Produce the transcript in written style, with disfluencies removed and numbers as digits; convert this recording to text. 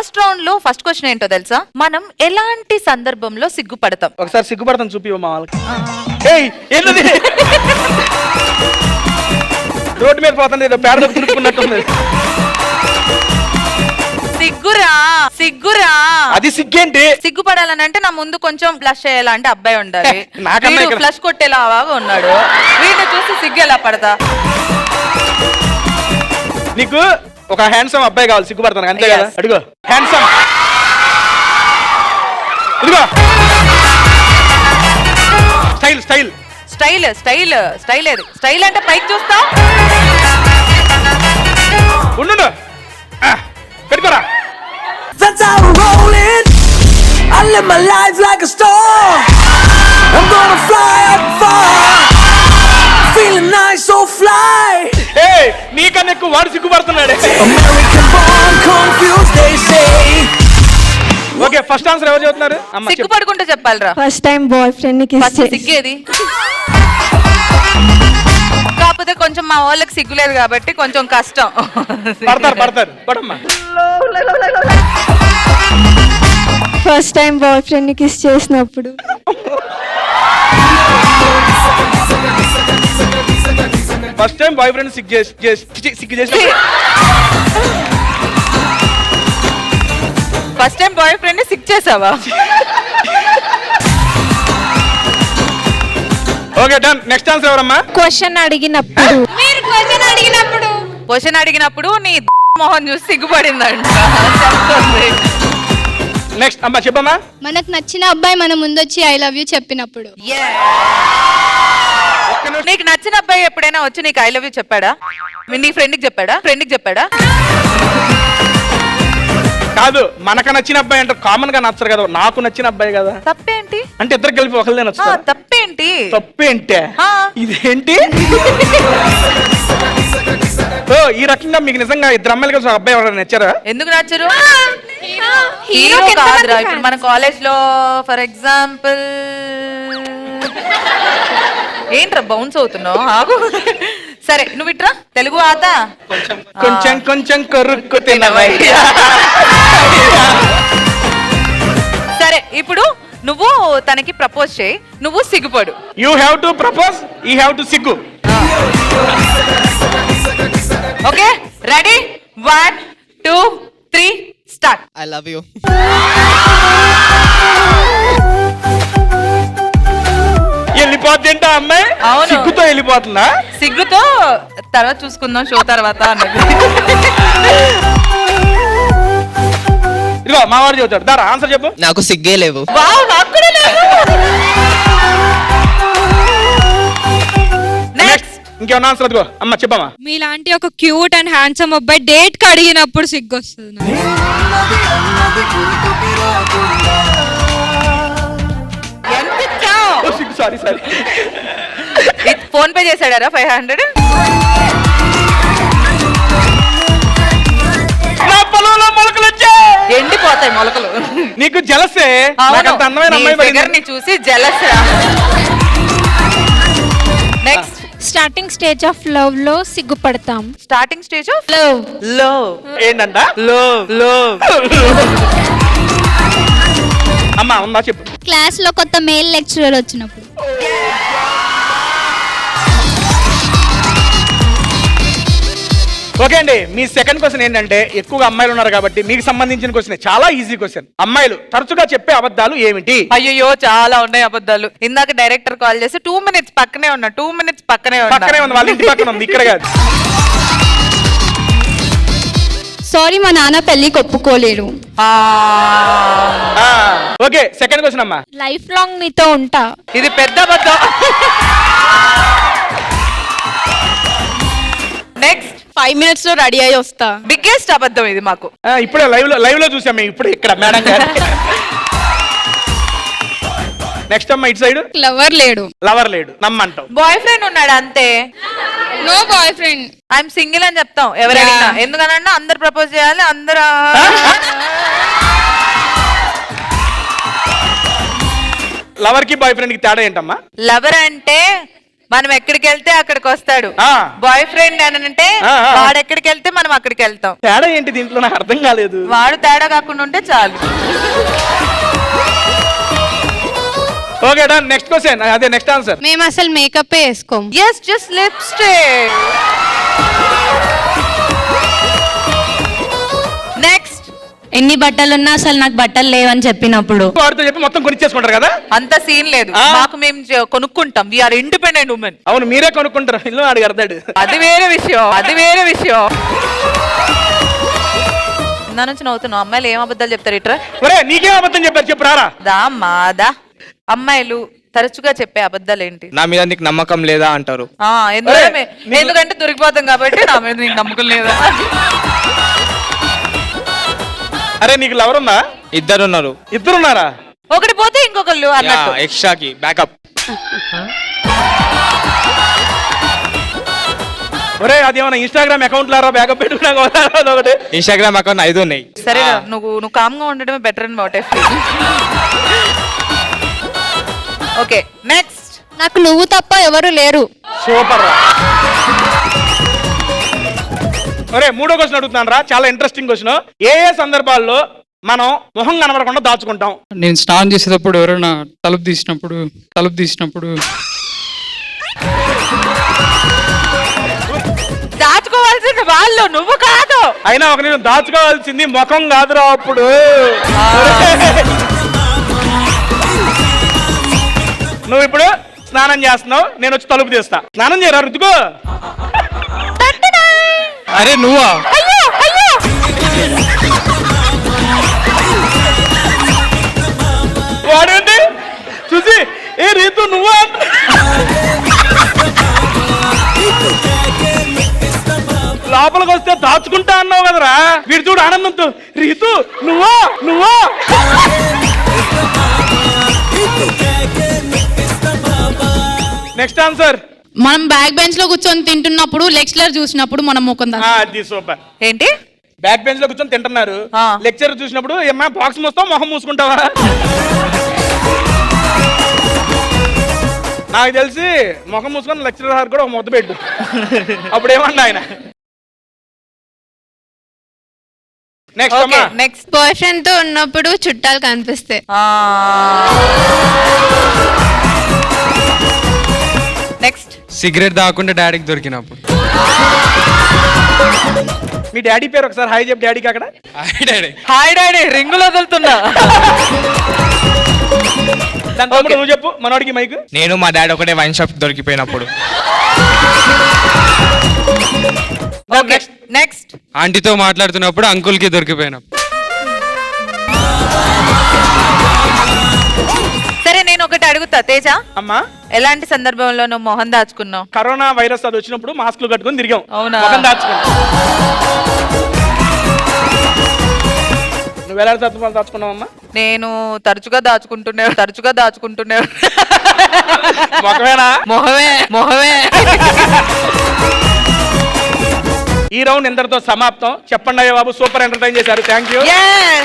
First round లో first question ఏంటో తెలుసా? మనం ఎలాంటి సందర్భంలో సిగ్గుపడతాం? ఒకసారి సిగ్గుపడతాం చూపి మా వాళ్ళకి. ఏయ్ ఏంటది? రోడ్డు మీద పోతుంది ఏదో పేడ తిరుక్కున్నట్టుంది. సిగ్గురా సిగ్గురా. అది సిగ్గేంటి? సిగ్గుపడాలని అంటే నా ముందు కొంచెం ఫ్లష్ చేయాలంటే అబ్బాయి ఉండాలి. నాకన్నా ఇక్కడ ఫ్లష్ కొట్టేలాగా ఉన్నాడు. వీడిని చూసి సిగ్గు ఎలా పడతా? నీకు ఒక హ్యాండ్సమ్ అబ్బాయి కావాలి, సిగ్గుపడతాను అంతే కదా. Yes. అడుగు హ్యాండ్సమ్. ఇదిగో style style style style style ఏది? స్టైల్ అంటే పైకి చూస్తా. ఉండు పెట్టుకోరా. That's how we're rolling. I live my life like a star. I'm gonna fly up far. Feeling nice, so fly. ఏయ్ నీకన్నా ఎక్కువ వాడు సిగ్గుపడుతున్నాడే. American born, confused they say. Okay first answer ఎవరు చెబుతున్నారు? అమ్మ చెప్పు. సిగ్గుపడుకుంటూ చెప్పాలిరా. ఫస్ట్ టైం బాయ్ ఫ్రెండ్ ని kiss first సిగ్గేది. కాకపోతే కొంచెం మా వాళ్ళకి సిగ్గులేదు కాబట్టి కొంచెం కష్టం. పడతారు పడమ్మా. ఫస్ట్ టైం బాయ్ ఫ్రెండ్ ని కిస్ చేసినప్పుడు. ఫస్ట్ టైం బాయ్ ఫ్రెండ్ సిగ్గు చేసి ఫస్ట్ టైం బాయ్ ఫ్రెండ్ ని సిగ్ చేసావా? Okay done. నెక్స్ట్ ఆన్సర్ ఎవరమ్మా? క్వశ్చన్ అడిగినప్పుడు. క్వశ్చన్ అడిగినప్పుడు నీ మొహం చూసి సిగ్గుపడిందంట చెప్తుంది. నెక్స్ట్ అమ్మా చెప్పమ్మా. మనకు నచ్చిన అబ్బాయి మన ముందొచ్చి ఐ లవ్ యూ చెప్పినప్పుడు. నీకు నచ్చిన అబ్బాయి ఎప్పుడైనా వచ్చి నీకు ఐ లవ్ యూ చెప్పాడా? నీ ఫ్రెండ్ కి చెప్పాడా? కాదు మనకు నచ్చిన అబ్బాయి అంటే కామన్ గా నచ్చరు కదా. నాకు నచ్చిన అబ్బాయి కదా. తప్పేంటి? అంటే ఇద్దరు కలిపి ఒకళ్ళే నచ్చుతారు. తప్పేంటి? తప్పేంటే ఇదేంటి? ఓ ఈ రకంగా మీకు నిజంగా ఇద్దరు అమ్మాయిలు కలిసి అబ్బాయి ఎవరైనా నచ్చారా? ఎందుకు నచ్చరు? హీరో కాదురా. ఇప్పుడు మన కాలేజ్ లో ఫర్ ఎగ్జాంపుల్ ఏంట్రా బౌన్స్ అవుతున్నావు? ఆగు. సరే నువ్వు ఇట్రా. తెలుగు ఆత కొంచెం కొరుక్కు తినవయ్యా. సరే ఇప్పుడు నువ్వు తనకి ప్రపోజ్ చేయి. నువ్వు సిగ్గుపడు. You have to propose, you have to సిగ్గు. Okay ready? 1 2 3 start. I love you. వెళ్ళిపోద్దేంటా అమ్మాయి? అవును. సిగ్గుతో వెళ్ళిపోతుందా? సిగ్గుతో తర్వాత చూసుకుందాం షో తర్వాత అన్నది. ఇదిగో మా వాడు చెబుతాడు. దారా ఆన్సర్ చెప్పు. నాకు సిగ్గే లేవు. వావ్ నాకు కూడా లేదు. నెక్స్ట్ ఇంకేమన్నా ఆన్సర్ అదిగో అమ్మ చెప్పమ్మా. మీలాంటి ఒక క్యూట్ అండ్ హ్యాండ్సమ్ అబ్బాయి డేట్ కి అడిగినప్పుడు సిగ్గు వస్తుంది. ఎంత ఇచ్చావ్? సిగ్గు సారీ ఫోన్ పే చేశాడారా 500? నా పొలంలో మొలకలు వచ్చాయి. ఎండిపోతాయి మొలకలు. నీకు జలసే. నాకంత అందమైన అమ్మాయి పడింది. చూసి jealous. Next starting stage of love లో సిగ్గుపడతాం. Starting stage of love. Love ఏంటంట? లవ్ అమ్మా ఉందా చెప్పు. క్లాస్ లో కొత్త మేల్ లెక్చరర్ వచ్చినప్పుడు. ఓకే అండి, మీ సెకండ్ క్వశ్చన్ ఏంటంటే ఎక్కువగా అమ్మాయిలు ఉన్నారు కాబట్టి మీకు సంబంధించిన క్వశ్చన్ చాలా ఈజీ క్వశ్చన్. అమ్మాయిలు తరచుగా చెప్పే అబద్ధాలు ఏమిటి? అయ్యో చాలా ఉన్నాయి అబద్ధాలు. ఇందాక డైరెక్టర్ కాల్ చేసి 2 minutes పక్కనే ఉన్నా. పక్కనే ఉంది, వాళ్ళ ఇంటి పక్కన ఉంది, ఇక్కడ కాదు. సారీ మా నాన్న పెళ్లికి ఒప్పుకోలేరు. ఓకే సెకండ్ క్వశ్చన్ అమ్మా. లైఫ్ లాంగ్ నీతో ఉంటా. ఇది పెద్ద అబద్ధం. నెక్స్ట్ 5 minutes లో రెడీ అయ్యి వస్తా. బిగ్గెస్ట్ అబద్ధం ఇది మాకు. ఇప్పుడే లైవ్ లో చూసాం మేము ఇప్పుడు ఇక్కడ మేడం గారు. నెక్స్ట్ అమ్మా ఇటు సైడ్. లవర్ లేడు నమ్మంటావు. బాయ్ ఫ్రెండ్ ఉన్నాడు అంతే. No boyfriend. I'm single అని చెప్తాం ఎవరైనా. ఎందుకనన్నా అందరు ప్రపోజ్ చేయాలి. అందరు లవర్ కి బాయ్ ఫ్రెండ్ కి తేడా ఏంటమ్మా? లవర్ అంటే మనం ఎక్కడికి వెళ్తే అక్కడికి వస్తాడు. ఆ. బాయ్ ఫ్రెండ్ అని అంటే ఆ. వాడు ఎక్కడికి వెళ్తే మనం అక్కడికి వెళ్తాం. తేడా ఏంటి దీంట్లో నాకు అర్థం కాలేదు. వాడు తేడా కాకుండా ఉంటే చాలు. Okay done. నెక్స్ట్ క్వశ్చన్, అదే నెక్స్ట్ ఆన్సర్. మేము అసలు మేకప్ వేసుకోం. Yes just lipstick. నెక్స్ట్. ఎన్ని బట్టలున్నా అసలు నాకు బట్టలు లేవని చెప్పినప్పుడు వాడితో చెప్పి మొత్తం కొనిచ్చేసుకుంటారు కదా. అంత సీన్ లేదు, ఆ. మాకు మేము కొనుక్కుంటాం. We are independent women. అవును, మీరే కొనుక్కుంటారు. ఇల్లు వాడికి అర్థాడు. అది వేరే విషయం, అది వేరే విషయం. ఇందా నుంచి నవ్వుతున్నావు. అమ్మాయిలు ఏం అబద్ధాలు చెప్తారు ఇట్రా. ఒరే నీకేం అబద్ధం చెప్పారు చెప్పు రారా. దా మాదా. అమ్మాయిలు తరచుగా చెప్పే అబద్ధాలు ఏంటి? నా మీద నీకు నమ్మకం లేదా అంటారు. ఎందుకంటే దొరికిపోతాం కాబట్టి నా మీద నీకు నమ్మకం లేదా. అరే నీకు లవర్ ఉందా? ఇద్దరున్నారు. ఇద్దరున్నారా? ఒకటి పోతే ఇంకొకళ్ళు అన్నట్టు. ఎక్స్ట్రాకి బ్యాకప్. ఒరే అదేమన్నా ఇన్స్టాగ్రామ్ అకౌంట్ లారా బ్యాకప్ పెట్టుకున్నా ఒకటి. ఇన్స్టాగ్రామ్ అకౌంట్ 5 ఉన్నాయి. సరే నువ్వు కామ్గా ఉండడమే బెటర్ అని వాట్. Okay next. నాకు నువ్వు తప్ప ఎవరు లేరు. సూపర్ రా. ఒరే మూడో క్వశ్చన్ అడుగుతున్నాను రా, చాలా ఇంట్రెస్టింగ్ క్వశ్చన్. ఏ ఏ సందర్భాల్లో మనం మొహం కనబడకుండా దాచుకుంటాం? నేను స్నానం చేసేటప్పుడు ఎవరైనా తలుపు తీసినప్పుడు దాచుకోవాల్సింది వాళ్ళు, నువ్వు కాదు. అయినా ఒక నేను దాచుకోవాల్సింది ముఖం కాదురా అప్పుడు. నువ్వు ఇప్పుడు స్నానం చేస్తున్నావు, నేను వచ్చి తలుపు తీస్తా. స్నానం చేయరా రుతుకో. అరే నువ్వా? వాడేంటి చూసి ఏ రీతు నువ్వా? లోపలికి వస్తే దాచుకుంటా అన్నావు కదరా. వీడు చూడు ఆనందంతో రీతు నువ్వా నువ్వా. Next answer. మనం బ్యాక్ బెంచ్ లో కూర్చొని తింటున్నప్పుడు లెక్చరర్ చూసినప్పుడు మనం ముఖం అది సూపర్. ఏంటి? బ్యాక్ బెంచ్ లో కూర్చొని తింటున్నారు, ఆ. లెక్చర్ చూసినప్పుడు ఏమన్నా బాక్స్ మూస్తావు మొహం మూసుకుంటావా? నాకు తెలిసి మొహం మూసుకొని లెక్చరర్ సార్ కూడా ఒక ముద్ద పెట్టు. అప్పుడు ఏమన్నా ఆయన. నెక్స్ట్ అమ్మా. నెక్స్ట్. బాయ్ ఫ్రెండ్ తో ఉన్నప్పుడు చుట్టాలు కనిపిస్తాయి. నెక్స్ట్. సిగరెట్ తాగకుండా డాడీకి దొరికినప్పుడు. మీ డాడీ పేరు ఒకసారి హాయ్ చెప్పు డాడీకి అక్కడ. హాయ్ డాడీ రింగులు వదులుతున్నా. నువ్వు చెప్పు మనోడికి మైక్. నేను మా డాడీ ఒకటే వైన్ షాప్ దొరికిపోయినప్పుడు. నెక్స్ట్. ఆంటీతో మాట్లాడుతున్నప్పుడు అంకుల్ కి దొరికిపోయినప్పుడు. సరే నేను ఒకటి అడుగుతా తేజ. అమ్మా ఎలాంటి సందర్భంలో నువ్వు మొహం దాచుకున్నావు? కరోనా వైరస్ అది వచ్చినప్పుడు మాస్కులు కట్టుకొని తిరిగాం. అవునా? ముఖం దాచుకున్నాం. నువ్వు ఎలా దాచుకున్నావు అమ్మా? నేను తరచుగా దాచుకుంటున్నా. మొఖమేనా? మొహమే. ఈ రౌండ్ ఇంతటితో సమాప్తం. చెప్పండి అయ్యా బాబు, సూపర్ ఎంటర్టైన్ చేశారు. Thank you. Yes.